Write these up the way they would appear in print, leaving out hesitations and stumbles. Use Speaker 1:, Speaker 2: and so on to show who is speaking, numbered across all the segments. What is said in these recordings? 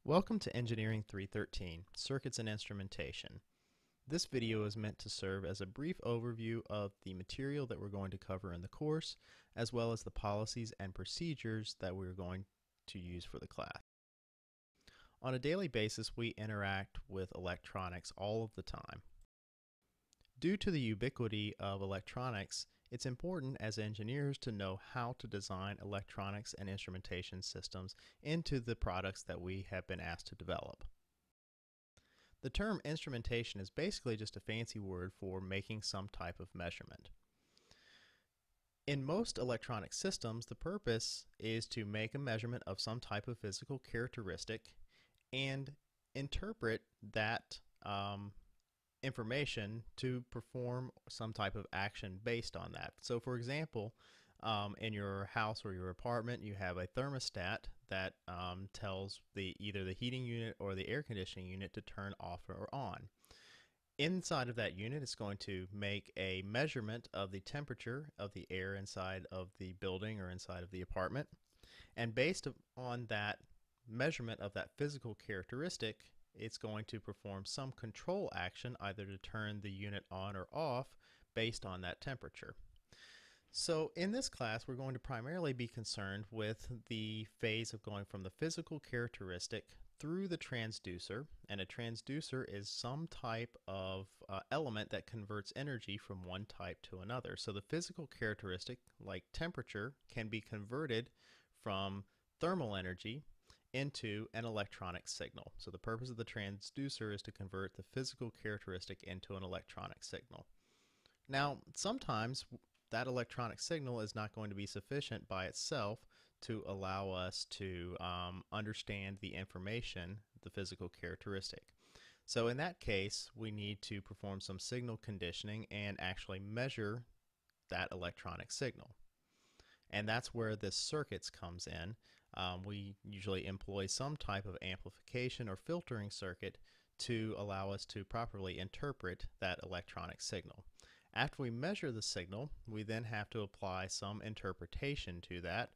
Speaker 1: Welcome to Engineering 313, Circuits and Instrumentation. This video is meant to serve as a brief overview of the material that we're going to cover in the course, as well as the policies and procedures that we're going to use for the class. On a daily basis, we interact with electronics all of the time. Due to the ubiquity of electronics, it's important as engineers to know how to design electronics and instrumentation systems into the products that we have been asked to develop. The term instrumentation is basically just a fancy word for making some type of measurement. In most electronic systems, the purpose is to make a measurement of some type of physical characteristic and interpret that information to perform some type of action based on that. So for example, in your house or your apartment, you have a thermostat that tells either the heating unit or the air conditioning unit to turn off or on. Inside of that unit, it's going to make a measurement of the temperature of the air inside of the building or inside of the apartment. And based on that measurement of that physical characteristic, it's going to perform some control action, either to turn the unit on or off based on that temperature. So in this class, we're going to primarily be concerned with the phase of going from the physical characteristic through the transducer, and a transducer is some type of element that converts energy from one type to another. So the physical characteristic, like temperature, can be converted from thermal energy into an electronic signal. So the purpose of the transducer is to convert the physical characteristic into an electronic signal. Now, sometimes that electronic signal is not going to be sufficient by itself to allow us to understand the information, the physical characteristic. So in that case, we need to perform some signal conditioning and actually measure that electronic signal. And that's where this circuits comes in. We usually employ some type of amplification or filtering circuit to allow us to properly interpret that electronic signal. After we measure the signal, we then have to apply some interpretation to that.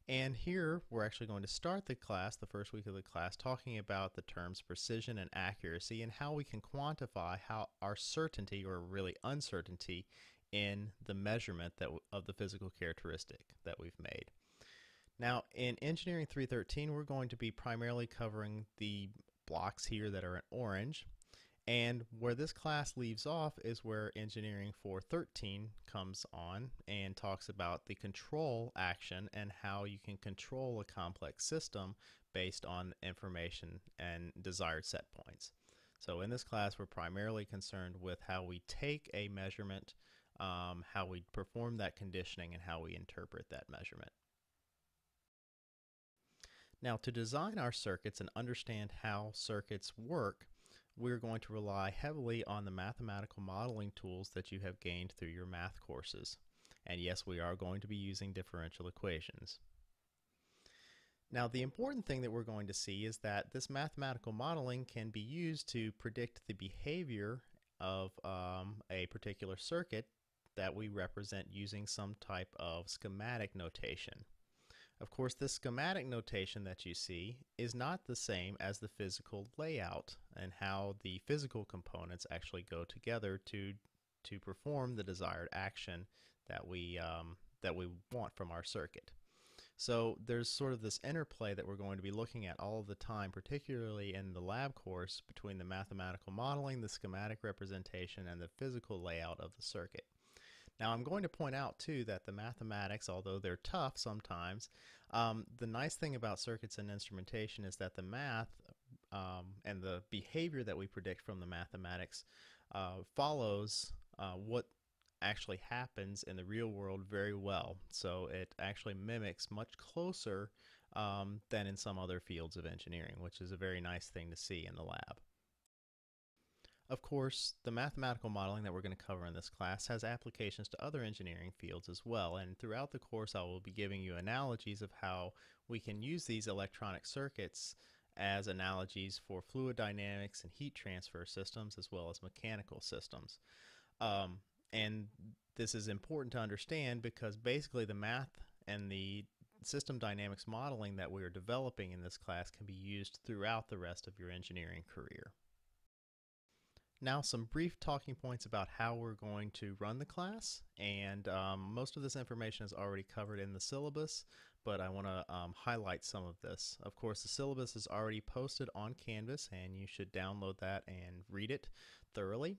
Speaker 1: And here we're actually going to start the class, the first week of the class, talking about the terms precision and accuracy and how we can quantify how our certainty, or really uncertainty, in the measurement of the physical characteristic that we've made. Now, in Engineering 313, we're going to be primarily covering the blocks here that are in orange, and where this class leaves off is where Engineering 413 comes on and talks about the control action and how you can control a complex system based on information and desired set points. So in this class, we're primarily concerned with how we take a measurement, how we perform that conditioning, and how we interpret that measurement. Now, to design our circuits and understand how circuits work, we're going to rely heavily on the mathematical modeling tools that you have gained through your math courses. And yes, we are going to be using differential equations. Now, the important thing that we're going to see is that this mathematical modeling can be used to predict the behavior of a particular circuit that we represent using some type of schematic notation. Of course, this schematic notation that you see is not the same as the physical layout and how the physical components actually go together to perform the desired action that we want from our circuit. So there's sort of this interplay that we're going to be looking at all of the time, particularly in the lab course, between the mathematical modeling, the schematic representation, and the physical layout of the circuit. Now, I'm going to point out too that the mathematics, although they're tough sometimes, the nice thing about circuits and instrumentation is that the math and the behavior that we predict from the mathematics follows what actually happens in the real world very well. So it actually mimics much closer than in some other fields of engineering, which is a very nice thing to see in the lab. Of course, the mathematical modeling that we're going to cover in this class has applications to other engineering fields as well, and throughout the course I will be giving you analogies of how we can use these electronic circuits as analogies for fluid dynamics and heat transfer systems as well as mechanical systems. And this is important to understand because basically the math and the system dynamics modeling that we are developing in this class can be used throughout the rest of your engineering career. Now, some brief talking points about how we're going to run the class, and most of this information is already covered in the syllabus, but I want to highlight some of this. Of course, the syllabus is already posted on Canvas, and you should download that and read it thoroughly.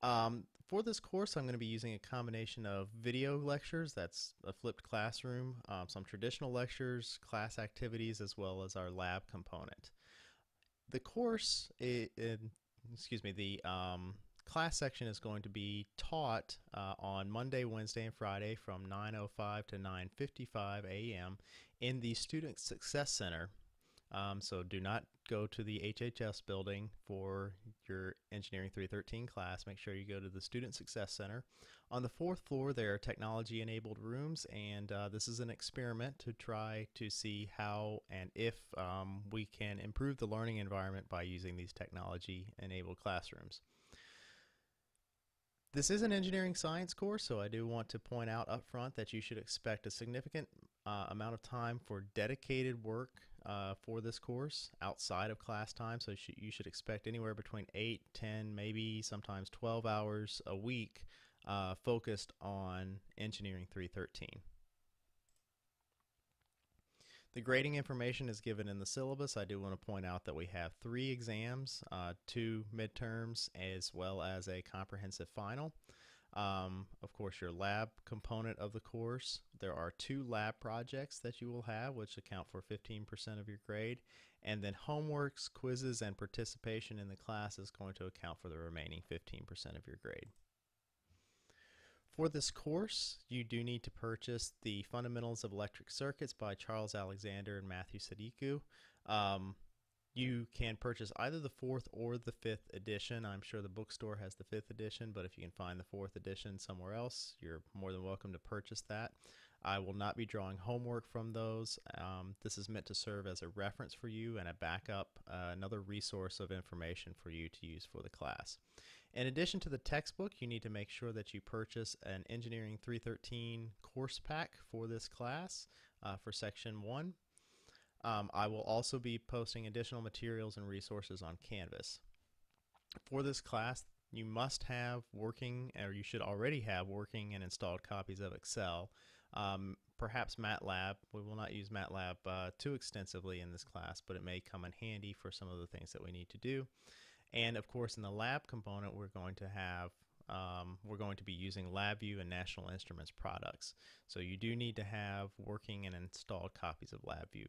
Speaker 1: For this course, I'm going to be using a combination of video lectures, that's a flipped classroom, some traditional lectures, class activities, as well as our lab component. The course, the class section is going to be taught on Monday, Wednesday, and Friday from 9:05 to 9:55 a.m. in the Student Success Center. So do not go to the HHS building for your Engineering 313 class. Make sure you go to the Student Success Center. On the 4th floor, there are technology-enabled rooms, and this is an experiment to try to see how and if we can improve the learning environment by using these technology-enabled classrooms. This is an engineering science course, so I do want to point out up front that you should expect a significant amount of time for dedicated work for this course outside of class time. So you should expect anywhere between 8, 10, maybe sometimes 12 hours a week focused on Engineering 313. The grading information is given in the syllabus. I do want to point out that we have 3 exams, 2 midterms, as well as a comprehensive final. Of course, your lab component of the course, there are 2 lab projects that you will have, which account for 15% of your grade. And then homeworks, quizzes, and participation in the class is going to account for the remaining 15% of your grade. For this course, you do need to purchase the Fundamentals of Electric Circuits by Charles Alexander and Matthew Sadiku. You can purchase either the 4th or the 5th edition. I'm sure the bookstore has the 5th edition, but if you can find the 4th edition somewhere else, you're more than welcome to purchase that. I will not be drawing homework from those. This is meant to serve as a reference for you and a backup, another resource of information for you to use for the class. In addition to the textbook, you need to make sure that you purchase an Engineering 313 course pack for this class for Section 1. I will also be posting additional materials and resources on Canvas. For this class, you must have working, or you should already have working and installed copies of Excel. Perhaps MATLAB. We will not use MATLAB too extensively in this class, but it may come in handy for some of the things that we need to do. And of course, in the lab component, we're going to be using LabVIEW and National Instruments products. So you do need to have working and installed copies of LabVIEW.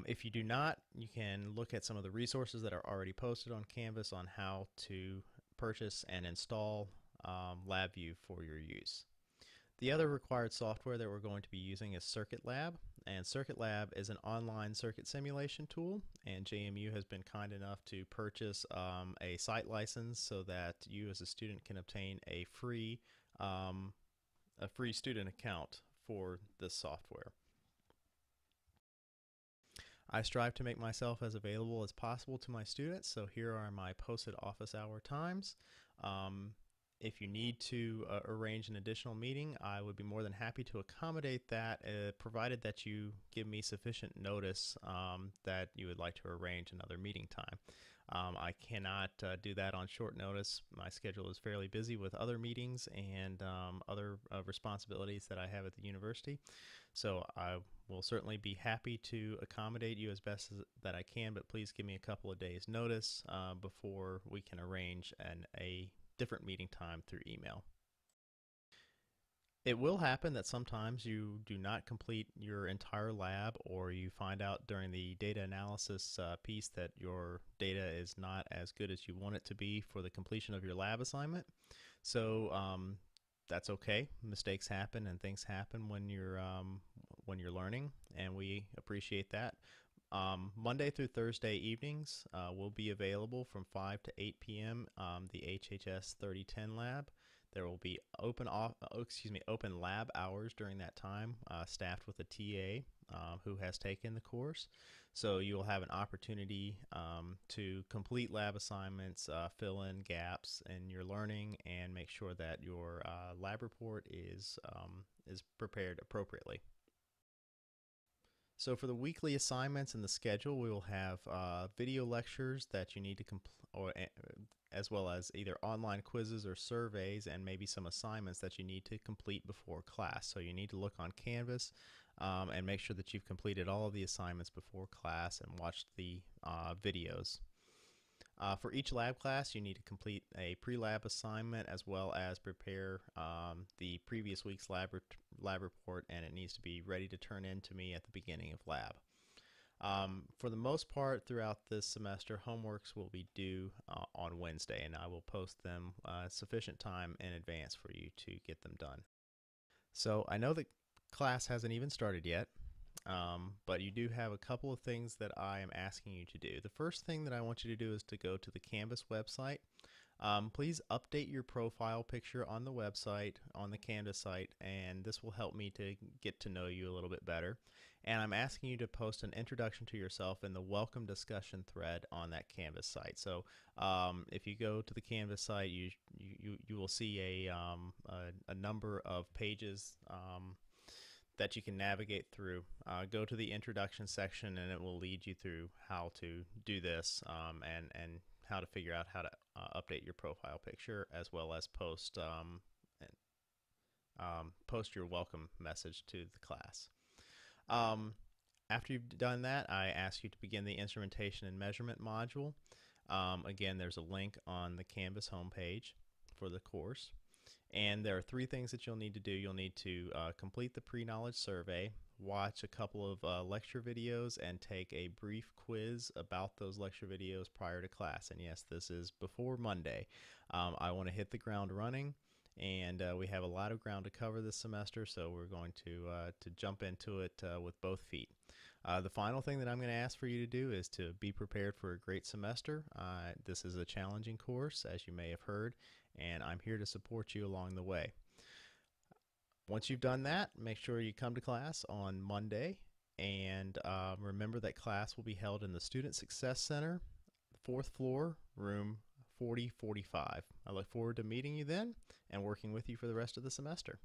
Speaker 1: If you do not, you can look at some of the resources that are already posted on Canvas on how to purchase and install LabVIEW for your use. The other required software that we're going to be using is CircuitLab, and CircuitLab is an online circuit simulation tool, and JMU has been kind enough to purchase a site license so that you as a student can obtain a free student account for this software. I strive to make myself as available as possible to my students, so here are my posted office hour times. If you need to arrange an additional meeting, I would be more than happy to accommodate that, provided that you give me sufficient notice that you would like to arrange another meeting time. I cannot do that on short notice. My schedule is fairly busy with other meetings and other responsibilities that I have at the university. So I will certainly be happy to accommodate you as best as that I can, but please give me a couple of days notice before we can arrange a different meeting time through email. It will happen that sometimes you do not complete your entire lab, or you find out during the data analysis piece that your data is not as good as you want it to be for the completion of your lab assignment. So that's okay. Mistakes happen and things happen when you're learning, and we appreciate that. Monday through Thursday evenings will be available from 5 to 8 p.m. The HHS 3010 lab. There will be open lab hours during that time, staffed with a TA who has taken the course. So you will have an opportunity to complete lab assignments, fill in gaps in your learning, and make sure that your lab report is prepared appropriately. So for the weekly assignments in the schedule, we will have video lectures that you need to complete, or as well as either online quizzes or surveys, and maybe some assignments that you need to complete before class. So you need to look on Canvas and make sure that you've completed all of the assignments before class and watched the videos. For each lab class, you need to complete a pre-lab assignment as well as prepare the previous week's lab report, and it needs to be ready to turn in to me at the beginning of lab. For the most part, throughout this semester, homeworks will be due on Wednesday, and I will post them sufficient time in advance for you to get them done. So I know that class hasn't even started yet, but you do have a couple of things that I am asking you to do. The first thing that I want you to do is to go to the Canvas website. Please update your profile picture on the website, on the Canvas site, and this will help me to get to know you a little bit better. And I'm asking you to post an introduction to yourself in the welcome discussion thread on that Canvas site. So if you go to the Canvas site, you will see a number of pages that you can navigate through. Go to the introduction section, and it will lead you through how to do this and how to figure out how to update your profile picture, as well as post your welcome message to the class. After you've done that, I ask you to begin the instrumentation and measurement module. Again, there's a link on the Canvas homepage for the course. And there are 3 things that you'll need to do. You'll need to complete the pre-knowledge survey, watch a couple of lecture videos, and take a brief quiz about those lecture videos prior to class. And yes, this is before Monday. I want to hit the ground running, and we have a lot of ground to cover this semester, so we're going to jump into it with both feet. The final thing that I'm going to ask for you to do is to be prepared for a great semester. This is a challenging course, as you may have heard, and I'm here to support you along the way. Once you've done that, make sure you come to class on Monday, and remember that class will be held in the Student Success Center, 4th floor, room 4045. I look forward to meeting you then and working with you for the rest of the semester.